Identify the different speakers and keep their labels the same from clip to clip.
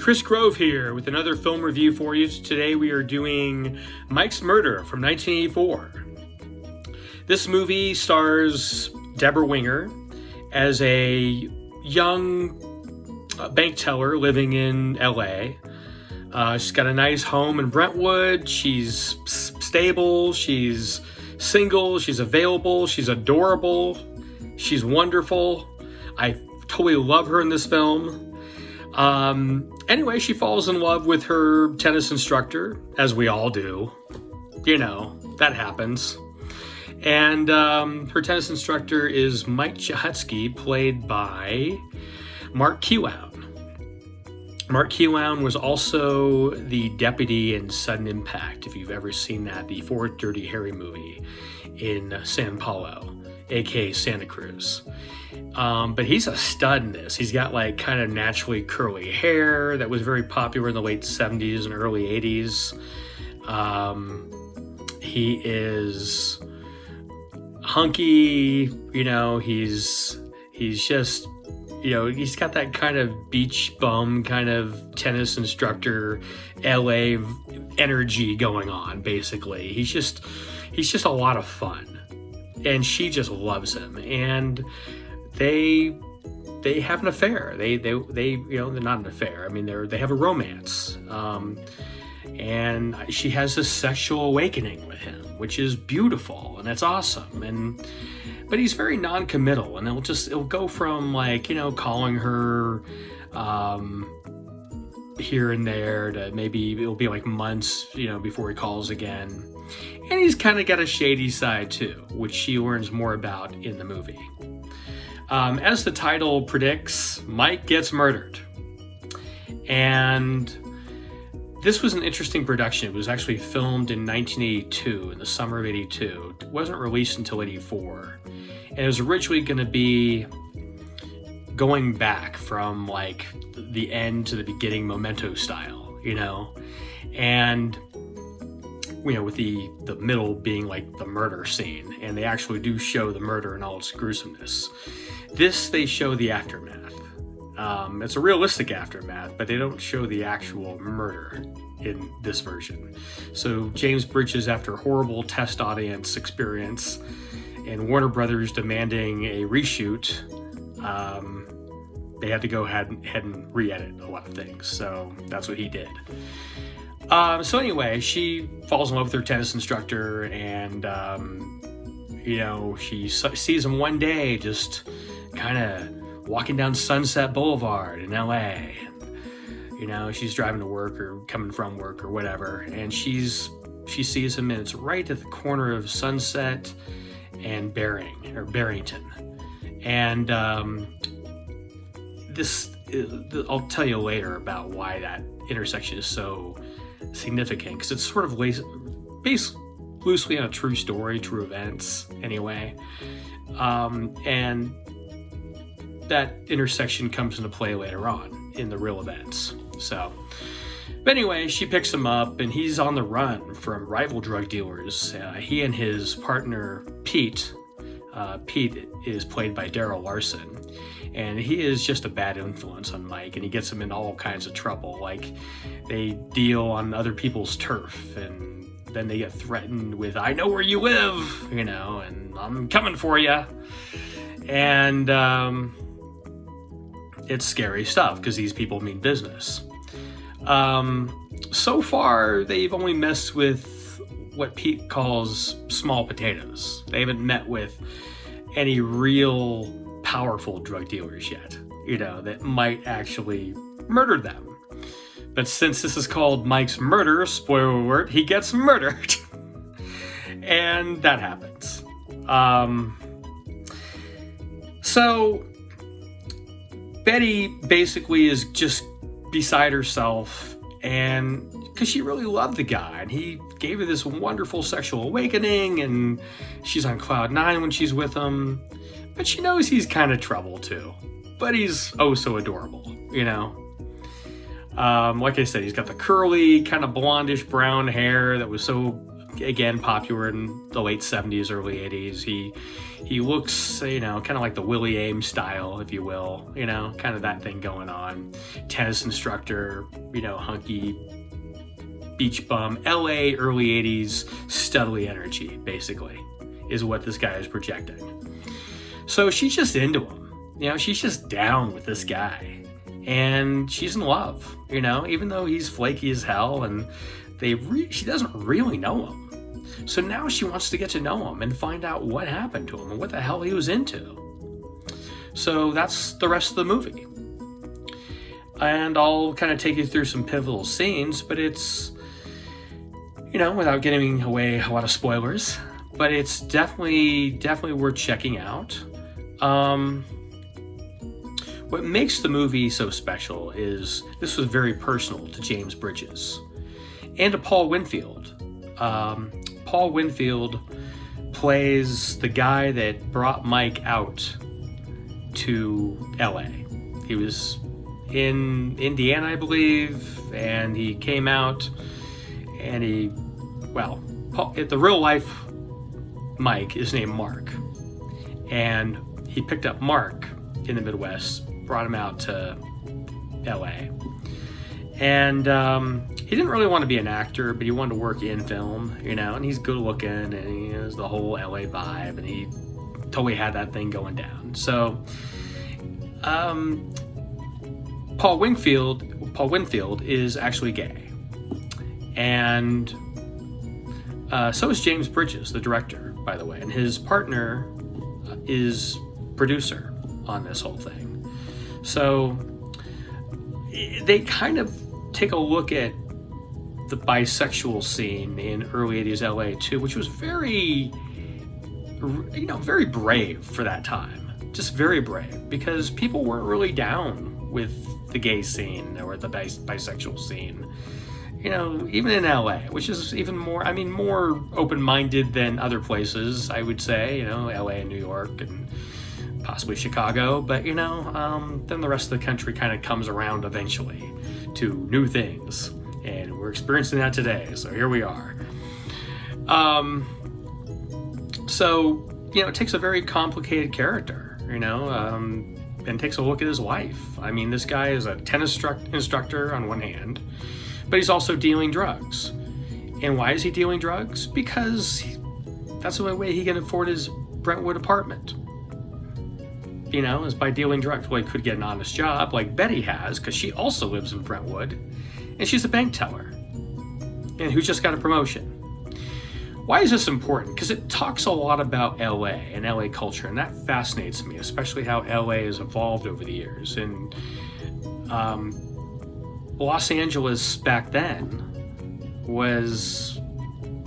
Speaker 1: Chris Grove here with another film review for you. Today we are doing Mike's Murder from 1984. This movie stars Debra Winger as a young bank teller living in LA. She's got a nice home in Brentwood. She's stable, she's single, she's available, she's adorable, she's wonderful. I totally love her in this film. Anyway, she falls in love with her tennis instructor, as we all do. You know, that happens. And her tennis instructor is Mike Cichutski, played by Mark Keown. Mark Keown was also the deputy in Sudden Impact, if you've ever seen that, the Fort Dirty Harry movie in San Paulo, aka Santa Cruz. But he's a stud in this. He's got like kind of naturally curly hair that was very popular in the late 70s and early 80s. He is hunky, you know, he's just, you know, he's got that kind of beach bum kind of tennis instructor LA energy going on, basically. He's just a lot of fun. And she just loves him. And they have an affair. They you know, they're not an affair. I mean, they have a romance. And she has this sexual awakening with him, which is beautiful and it's awesome. But he's very non-committal, and it'll go from, like, you know, calling her here and there to maybe it'll be like months, you know, before he calls again. And he's kind of got a shady side too, which she learns more about in the movie. As the title predicts, Mike gets murdered. And this was an interesting production. It was actually filmed in 1982, in the summer of 82. It wasn't released until 84. And it was originally going to be going back from like the end to the beginning, Memento style, you know? And, you know, with the middle being like the murder scene. And they actually do show the murder in all its gruesomeness. This, they show the aftermath. It's a realistic aftermath, but they don't show the actual murder in this version. So James Bridges, after a horrible test audience experience and Warner Brothers demanding a reshoot, they had to go ahead and re-edit a lot of things. So that's what he did. So anyway, she falls in love with her tennis instructor, and you know, she sees him one day just kind of walking down Sunset Boulevard in LA. You know, she's driving to work or coming from work or whatever, and she sees him, and it's right at the corner of Sunset and Barrington. And I'll tell you later about why that intersection is so significant, because it's sort of based loosely on a true story, true events anyway. And that intersection comes into play later on in the real events. So, but anyway, she picks him up, and he's on the run from rival drug dealers. He and his partner, Pete is played by Daryl Larson, and he is just a bad influence on Mike, and he gets him in all kinds of trouble. Like, they deal on other people's turf, and then they get threatened with, "I know where you live," you know, and "I'm coming for you." And it's scary stuff, because these people mean business. So far, they've only messed with what Pete calls small potatoes. They haven't met with any real powerful drug dealers yet, you know, that might actually murder them. But since this is called Mike's Murder, spoiler alert, he gets murdered. And that happens. So Betty basically is just beside herself, and because she really loved the guy, and he gave her this wonderful sexual awakening, and she's on cloud nine when she's with him, but she knows he's kind of trouble too, but he's oh so adorable, you know. Like I said, he's got the curly kind of blondish brown hair that was so again popular in the late 70s, early 80s. He looks, kind of like the Willie Ames style, if you will, kind of that thing going on. Tennis instructor, hunky beach bum, LA early 80s studly energy, basically, is what this guy is projecting. So she's just into him. She's just down with this guy. And she's in love, even though he's flaky as hell, and she doesn't really know him. So now she wants to get to know him and find out what happened to him and what the hell he was into. So that's the rest of the movie. And I'll kind of take you through some pivotal scenes, but it's, without giving away a lot of spoilers, but it's definitely worth checking out. What makes the movie so special is this was very personal to James Bridges and to Paul Winfield. Paul Winfield plays the guy that brought Mike out to LA. He was in Indiana, I believe, and he came out and the real life Mike is named Mark. And he picked up Mark in the Midwest, brought him out to LA. And he didn't really want to be an actor, but he wanted to work in film, and he's good looking, and he has the whole LA vibe, and he totally had that thing going down. So Paul Winfield is actually gay. And so is James Bridges, the director, by the way, and his partner is producer on this whole thing. So they kind of take a look at the bisexual scene in early 80s LA too, which was very brave for that time. Just very brave, because people weren't really down with the gay scene or the bisexual scene. Even in LA, which is even more open-minded than other places, I would say, LA and New York and possibly Chicago, but then the rest of the country kind of comes around eventually to new things, and we're experiencing that today, so here we are. So it takes a very complicated character, and takes a look at his life. This guy is a tennis instructor on one hand, but he's also dealing drugs. And why is he dealing drugs? Because that's the only way he can afford his Brentwood apartment. Is by dealing drugs. Well, he could get an honest job like Betty has, because she also lives in Brentwood, and she's a bank teller, and who just got a promotion. Why is this important? Because it talks a lot about LA and LA culture, and that fascinates me, especially how LA has evolved over the years. And Los Angeles back then was,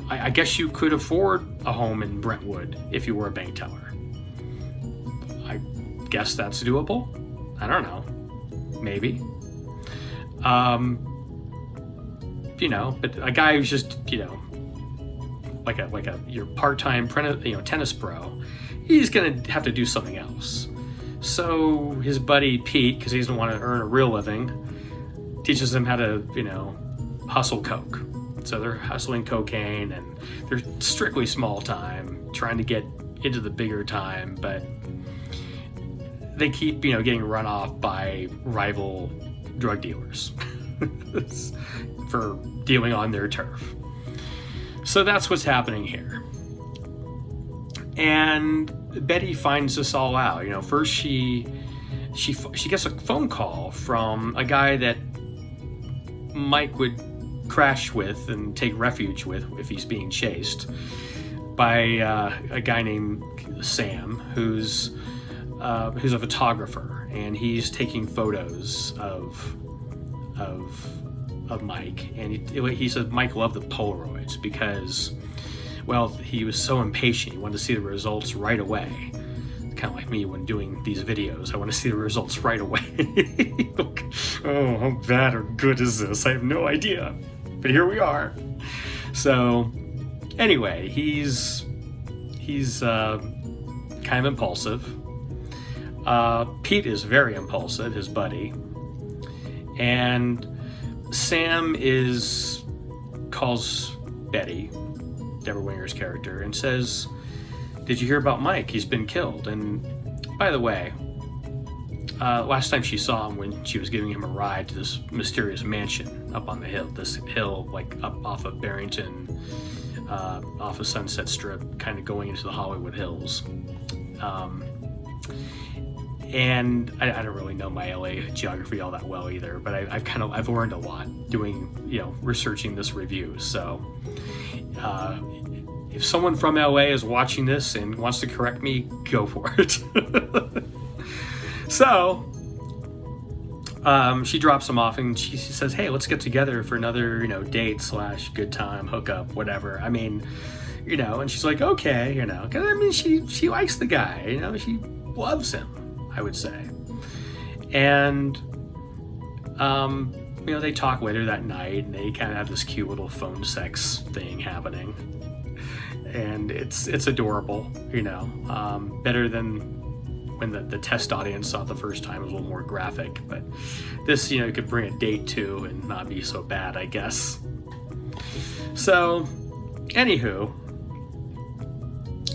Speaker 1: I guess you could afford a home in Brentwood if you were a bank teller. I guess that's doable. I don't know. Maybe. But a guy who's just, like your part-time tennis pro, he's gonna have to do something else. So his buddy Pete, because he doesn't want to earn a real living, teaches him how to, hustle coke. So they're hustling cocaine, and they're strictly small time, trying to get into the bigger time, but they keep, getting run off by rival drug dealers for dealing on their turf. So that's what's happening here. And Betty finds this all out. First she gets a phone call from a guy that Mike would crash with and take refuge with if he's being chased by a guy named Sam, who's a photographer, and he's taking photos of Mike. And he said Mike loved the Polaroids because, well, he was so impatient. He wanted to see the results right away. Kind of like me when doing these videos. I want to see the results right away. Oh, how bad or good is this? I have no idea. But here we are. So, anyway, he's kind of impulsive. Pete is very impulsive, his buddy. And Sam calls Betty Deborah Winger's character, and says, "Did you hear about Mike? He's been killed." And by the way, last time she saw him, when she was giving him a ride to this mysterious mansion up on the hill, this hill like up off of Barrington, off of Sunset Strip, kind of going into the Hollywood Hills. And I don't really know my LA geography all that well either, but I've learned a lot doing, researching this review. So if someone from LA is watching this and wants to correct me, go for it. So she drops him off and she says, "Hey, let's get together for another, date / good time, hookup, whatever." I mean, and she's like, "Okay," 'cause I mean, she likes the guy, she loves him, I would say. And, they talk later that night, and they kind of have this cute little phone sex thing happening. And it's adorable, better than when the test audience saw it the first time. It was a little more graphic, but this, you could bring a date to and not be so bad, I guess. So, anywho,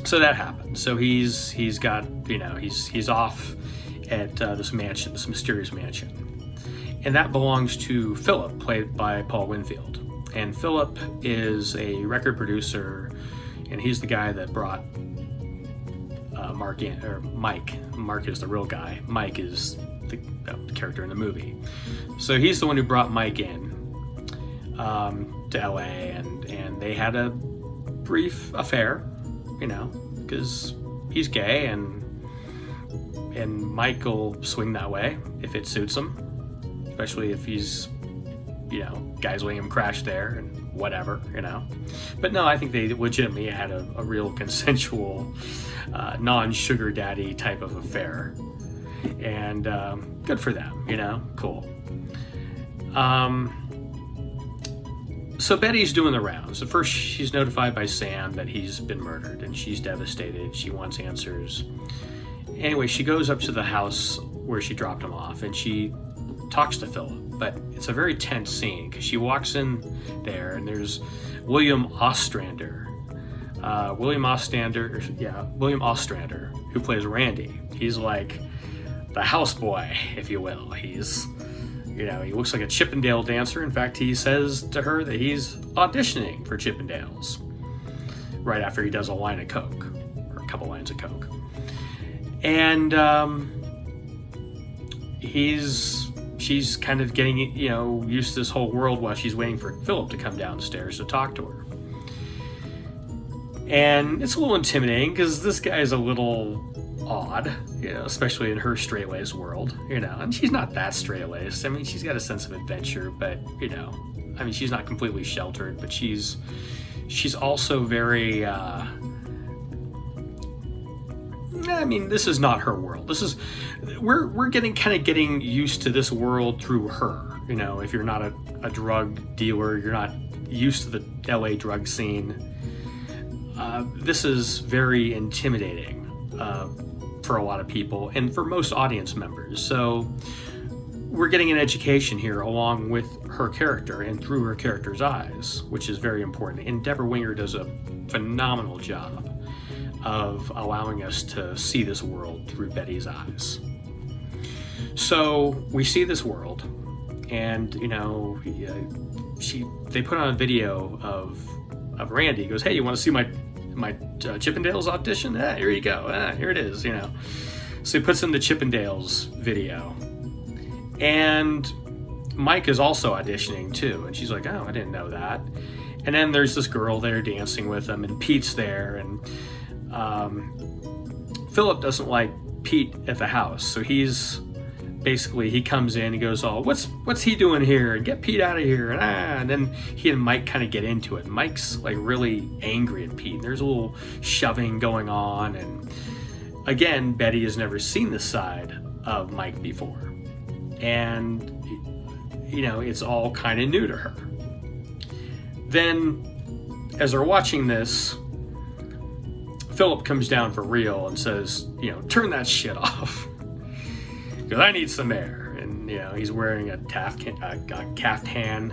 Speaker 1: so that happened. So he's got, he's off at this mansion, this mysterious mansion, and that belongs to Philip, played by Paul Winfield. And Philip is a record producer, and he's the guy that brought Mike. Mark is the real guy. Mike is the character in the movie. So he's the one who brought Mike in to LA, and they had a brief affair, because he's gay, and Mike will swing that way if it suits him, especially if he's, guys letting him crash there and whatever, But no, I think they legitimately had a real consensual, non-sugar daddy type of affair. And good for them, cool. So Betty's doing the rounds. At first, she's notified by Sam that he's been murdered, and she's devastated. She wants answers. Anyway, she goes up to the house where she dropped him off, and she talks to Philip. But it's a very tense scene, because she walks in there, and there's William Ostrander. William Ostrander, who plays Randy. He's like the houseboy, if you will. He's, he looks like a Chippendale dancer. In fact, he says to her that he's auditioning for Chippendales right after he does a line of coke, or a couple lines of coke. And she's kind of getting, used to this whole world while she's waiting for Philip to come downstairs to talk to her. And it's a little intimidating, because this guy is a little odd, especially in her straightlaced world, and she's not that straightlaced. I mean, she's got a sense of adventure, but, she's not completely sheltered, but she's also very, this is not her world. We're getting used to this world through her. If you're not a drug dealer, you're not used to the LA drug scene. This is very intimidating for a lot of people and for most audience members. So we're getting an education here along with her character and through her character's eyes, which is very important. And Deborah Winger does a phenomenal job of allowing us to see this world through Betty's eyes. So we see this world, and they put on a video of Randy. He goes, "Hey, you want to see my Chippendales audition? Here you go. Here it is." So he puts in the Chippendales video, and Mike is also auditioning too. And she's like, "Oh, I didn't know that." And then there's this girl there dancing with him, and Pete's there, and Philip doesn't like Pete at the house, so he comes in, he goes, "Oh, what's he doing here? And get Pete out of here!" And then he and Mike kind of get into it. Mike's like really angry at Pete. There's a little shoving going on, and again, Betty has never seen this side of Mike before, and it's all kind of new to her. Then, as they're watching this, Philip comes down for real and says, "Turn that shit off, because I need some air." And he's wearing a caftan,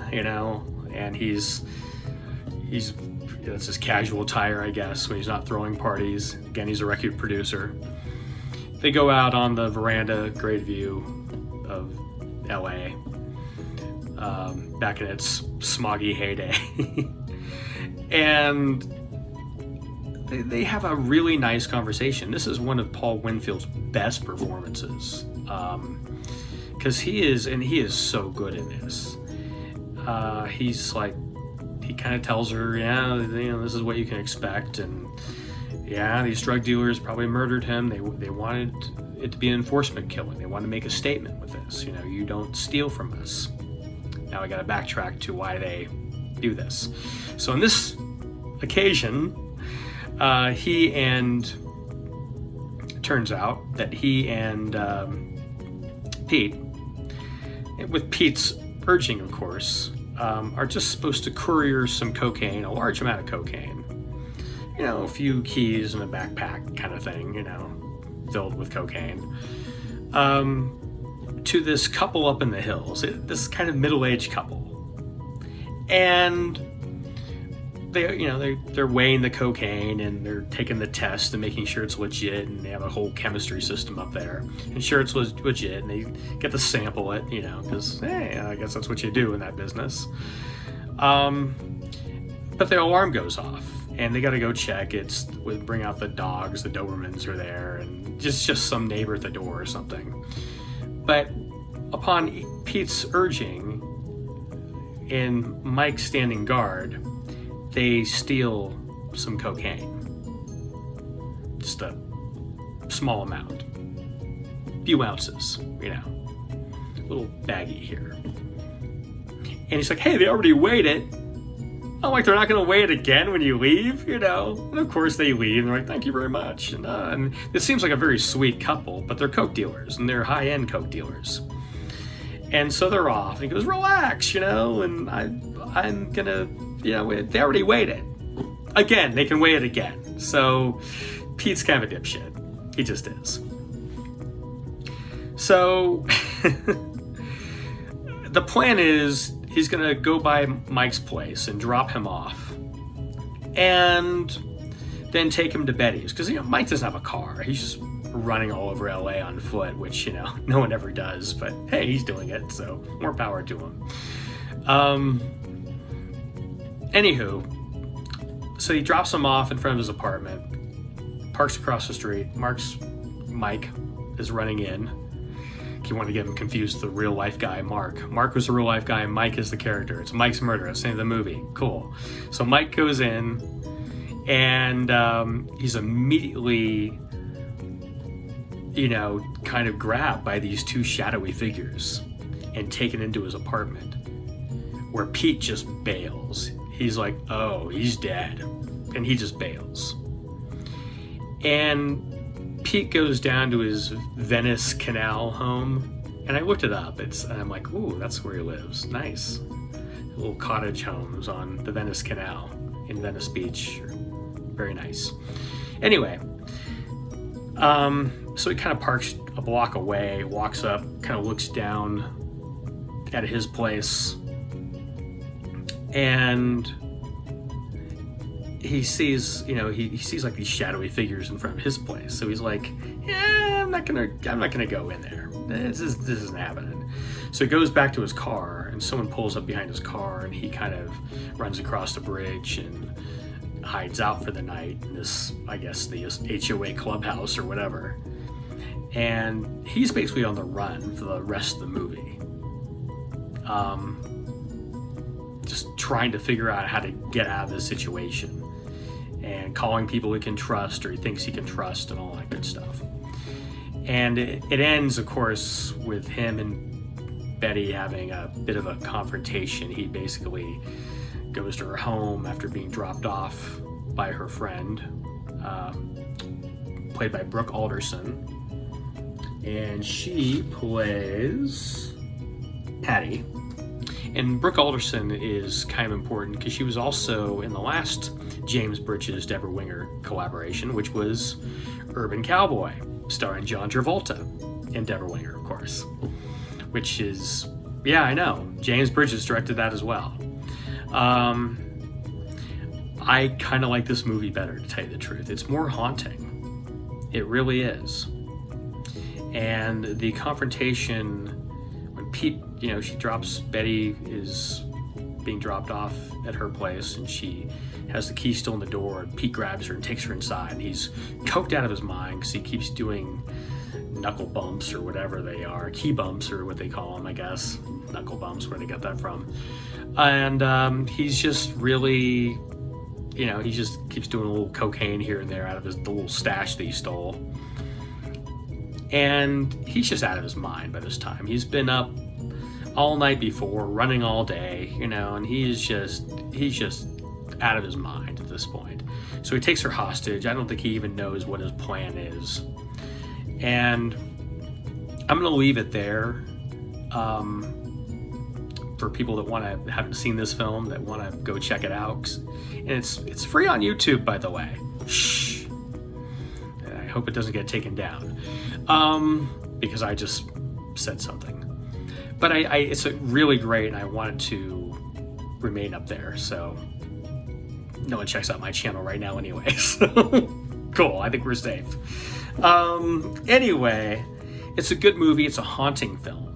Speaker 1: and he's that's his casual attire, I guess, when he's not throwing parties. Again, he's a record producer. They go out on the veranda, great view of LA, back in its smoggy heyday. And they have a really nice conversation. This is one of Paul Winfield's best performances, because he is so good in this. He's like, he kind of tells her, yeah, this is what you can expect, and yeah, these drug dealers probably murdered him. They wanted it to be an enforcement killing. They wanted to make a statement with this. You don't steal from us. Now I got to backtrack to why they do this. So on this occasion, it turns out that he and Pete, with Pete's urging, of course, are just supposed to courier some cocaine, a large amount of cocaine. A few keys in a backpack kind of thing, filled with cocaine, to this couple up in the hills, this kind of middle-aged couple. And they're weighing the cocaine, and they're taking the test and making sure it's legit, and they have a whole chemistry system up there, and sure it's legit, and they get to sample it, because, hey, I guess that's what you do in that business. But the alarm goes off, and they got to go check. Bring out the dogs, the Dobermans are there, and just some neighbor at the door or something. But upon Pete's urging and Mike standing guard, they steal some cocaine. Just a small amount. Few ounces, a little baggie here. And he's like, hey, they already weighed it. I'm like, they're not going to weigh it again when you leave, And of course they leave, and they're like, thank you very much. And it seems like a very sweet couple, but they're coke dealers, and they're high-end coke dealers. And so they're off, and he goes, relax, and I'm going to, they already weighed it. Again, they can weigh it again. So Pete's kind of a dipshit. He just is. So the plan is he's going to go by Mike's place and drop him off, and then take him to Betty's, because Mike doesn't have a car. He's just running all over LA on foot, which no one ever does, but hey, he's doing it, so more power to him. Anywho, so he drops him off in front of his apartment, parks across the street. Mike is running in. You want to get him confused with the real life guy, Mark. Mark was the real life guy, Mike is the character. It's Mike's Murder, that's the name of the movie. Cool. So Mike goes in, and he's immediately, kind of grabbed by these two shadowy figures and taken into his apartment, where Pete just bails. He's like, oh, he's dead. And he just bails. And Pete goes down to his Venice Canal home, and I looked it up. And I'm like, ooh, that's where he lives. Nice. Little cottage homes on the Venice Canal in Venice Beach. Very nice. Anyway, so he kind of parks a block away, walks up, kind of looks down at his place, and he sees, he sees like these shadowy figures in front of his place. So he's like, yeah, I'm not gonna go in there. This isn't happening. So he goes back to his car, and someone pulls up behind his car, and he kind of runs across the bridge and hides out for the night in this, I guess, the HOA clubhouse or whatever. And he's basically on the run for the rest of the movie. Just trying to figure out how to get out of this situation, and calling people he can trust, or he thinks he can trust, and all that good stuff. And it ends, of course, with him and Betty having a bit of a confrontation. He basically goes to her home after being dropped off by her friend, played by Brooke Alderson, and she plays Patty. And Brooke Alderson is kind of important because she was also in the last James Bridges Deborah Winger collaboration, which was Urban Cowboy, starring John Travolta and Deborah Winger, of course. Which is, yeah, I know, James Bridges directed that as well. I kind of like this movie better, to tell you the truth. It's more haunting. It really is. And the confrontation when Pete, she drops, Betty is being dropped off at her place, and she has the key still in the door, and Pete grabs her and takes her inside, and he's coked out of his mind because he keeps doing knuckle bumps or whatever they are, key bumps or what they call them, I guess. Knuckle bumps, where they got that from. And he's just really, he just keeps doing a little cocaine here and there out of the little stash that he stole. And he's just out of his mind by this time. He's been up all night before, running all day, and he's just out of his mind at this point. So he takes her hostage. I don't think he even knows what his plan is. And I'm going to leave it there. For people that haven't seen this film, that want to go check it out. And it's free on YouTube, by the way. Shh. I hope it doesn't get taken down. Because I just said something. But it's really great, and I want it to remain up there. So no one checks out my channel right now anyway. So cool. I think we're safe. Anyway, it's a good movie. It's a haunting film.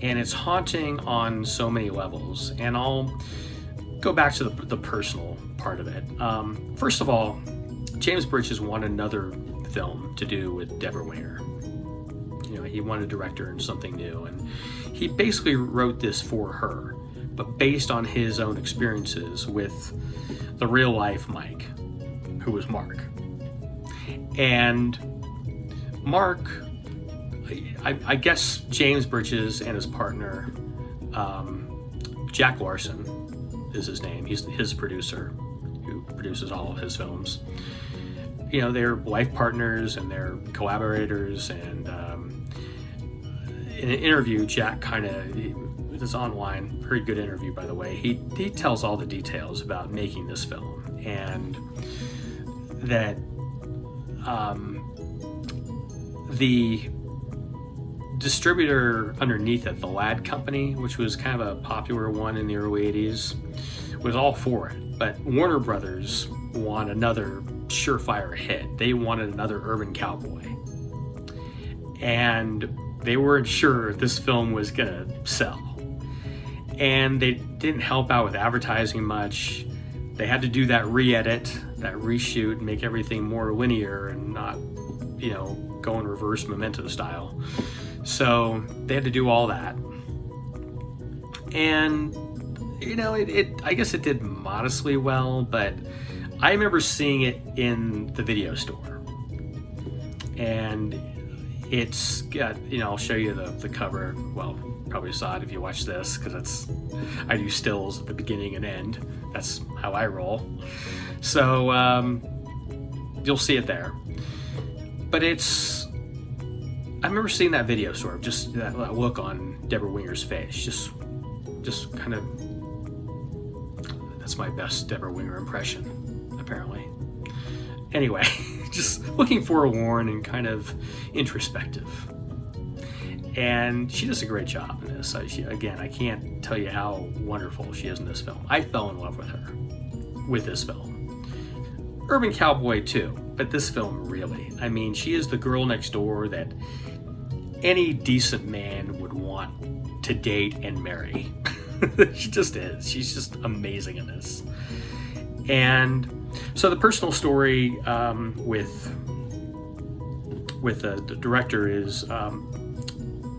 Speaker 1: And it's haunting on so many levels. And I'll go back to the personal part of it. First of all, James Bridges wanted another film to do with Debra Winger. He wanted to direct her in something new. And he basically wrote this for her, but based on his own experiences with the real life Mike, who was Mark. And Mark, I guess James Bridges and his partner, Jack Larson is his name. He's his producer, who produces all of his films. They're life partners and they're collaborators. And in an interview, Jack it's online, very good interview, by the way. He tells all the details about making this film, and that the distributor underneath it, the Ladd Company, which was kind of a popular one in the early 80s, was all for it. But Warner Brothers wanted another surefire hit. They wanted another urban cowboy. And they weren't sure this film was going to sell. And they didn't help out with advertising much. They had to do that re-edit, that reshoot, make everything more linear and not, go in reverse Memento style. So they had to do all that. And, I guess it did modestly well, but I remember seeing it in the video store. And it's got, I'll show you the cover. Well, probably saw it if you watch this, because I do stills at the beginning and end. That's how I roll. So you'll see it there. But I remember seeing that video store, just that look on Debra Winger's face. Just kind of, that's my best Debra Winger impression, apparently. Anyway, just looking forlorn and kind of introspective. And she does a great job in this. Again, I can't tell you how wonderful she is in this film. I fell in love with her with this film. Urban Cowboy too, but this film really. I mean, she is the girl next door that any decent man would want to date and marry. She just is. She's just amazing in this. And so the personal story with the director is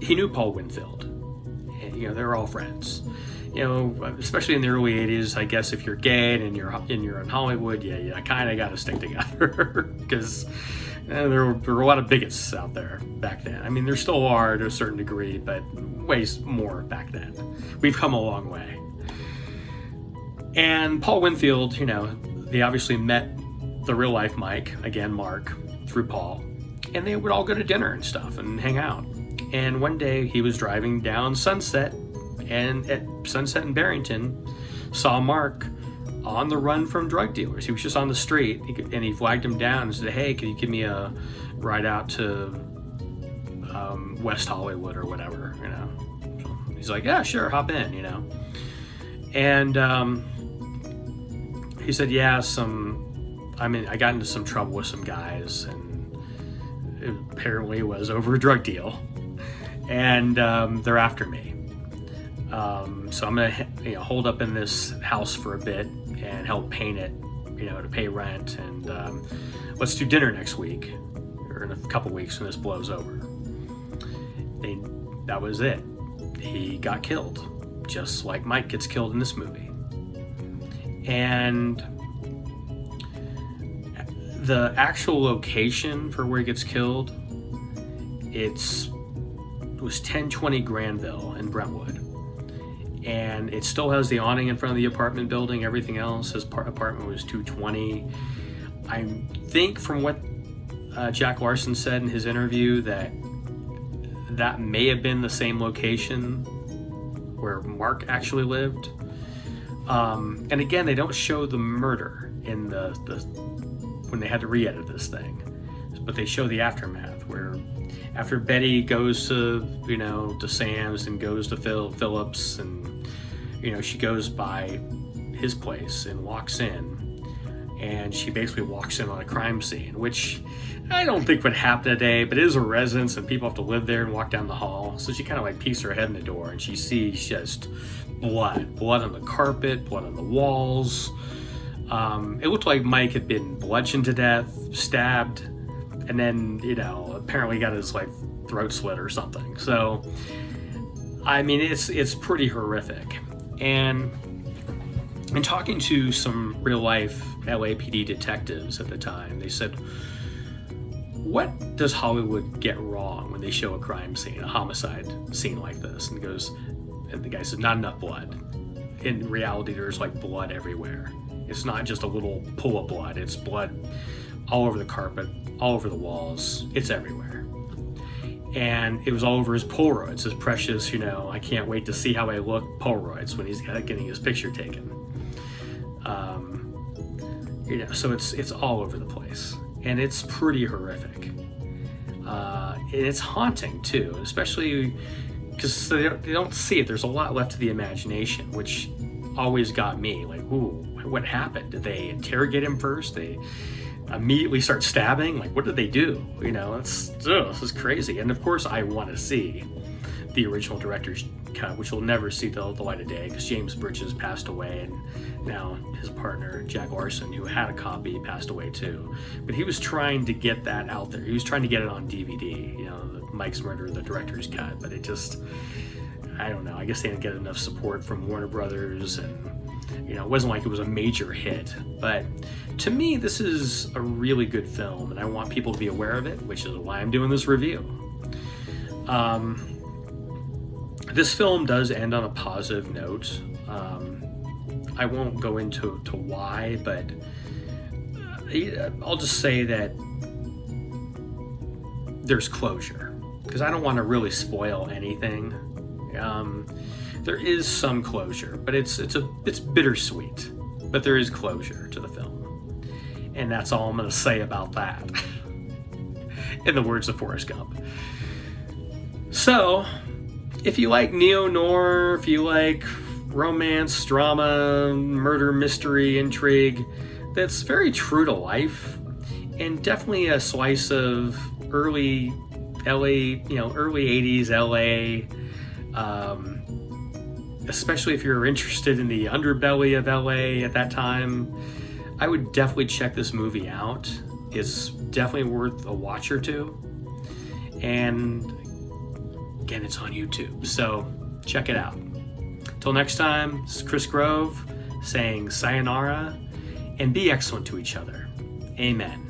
Speaker 1: he knew Paul Winfield. And, they're all friends. Especially in the early 80s, I guess if you're gay and you're in Hollywood, you kind of got to stick together because there were a lot of bigots out there back then. I mean, there still are to a certain degree, but way more back then. We've come a long way. And Paul Winfield, they obviously met the real life Mike, again, Mark, through Paul, and they would all go to dinner and stuff and hang out. And one day he was driving down Sunset, and at Sunset in Barrington, saw Mark on the run from drug dealers. He was just on the street, and he flagged him down and said, "Hey, can you give me a ride out to West Hollywood or whatever?" So he's like, "Yeah, sure, hop in." And he said, yeah, I got into some trouble with some guys, and it apparently was over a drug deal, and they're after me. So I'm gonna hold up in this house for a bit and help paint it, to pay rent, and let's do dinner next week, or in a couple weeks when this blows over. That was it. He got killed, just like Mike gets killed in this movie. And the actual location for where he gets killed, it was 1020 Granville in Brentwood. And it still has the awning in front of the apartment building, everything else. His apartment was 220. I think from what Jack Larson said in his interview that may have been the same location where Mark actually lived. And again, they don't show the murder in the when they had to re-edit this thing, but they show the aftermath, where after Betty goes to Sam's and goes to Phillips, and she goes by his place and walks in, and she basically walks in on a crime scene, which I don't think would happen today, but it is a residence and people have to live there and walk down the hall. So she kind of peeks her head in the door and she sees just blood on the carpet, blood on the walls. It looked like Mike had been bludgeoned to death, stabbed, and then, apparently got his throat slit or something. So, I mean, it's pretty horrific. And in talking to some real life LAPD detectives at the time, they said, what does Hollywood get wrong when they show a crime scene, a homicide scene like this? And the guy said, not enough blood. In reality, there's blood everywhere. It's not just a little pool of blood. It's blood all over the carpet, all over the walls. It's everywhere. And it was all over his Polaroids, his precious, I can't wait to see how I look Polaroids when he's getting his picture taken. So it's all over the place. And it's pretty horrific. And it's haunting too, especially because they don't see it. There's a lot left to the imagination, which always got me. Ooh, what happened? Did they interrogate him first? They immediately start stabbing? What did they do? This is crazy. And of course, I want to see the original director's cut, which will never see the light of day because James Bridges passed away, and now his partner Jack Larson, who had a copy, passed away too. But he was trying to get that out there. He was trying to get it on DVD. Mike's Murder, the director's cut, but it just, I don't know. I guess they didn't get enough support from Warner Brothers, and it wasn't like it was a major hit. But to me, this is a really good film, and I want people to be aware of it, which is why I'm doing this review. This film does end on a positive note. I won't go into why, but I'll just say that there's closure, because I don't want to really spoil anything. There is some closure, but it's bittersweet, but there is closure to the film, and that's all I'm going to say about that. In the words of Forrest Gump. So, if you like neo-noir, if you like romance, drama, murder, mystery, intrigue, that's very true to life, and definitely a slice of early LA, early 80s LA, especially if you're interested in the underbelly of LA at that time, I would definitely check this movie out. It's definitely worth a watch or two. And again, it's on YouTube, so check it out. Till next time, this is Chris Grove saying sayonara, and be excellent to each other. Amen.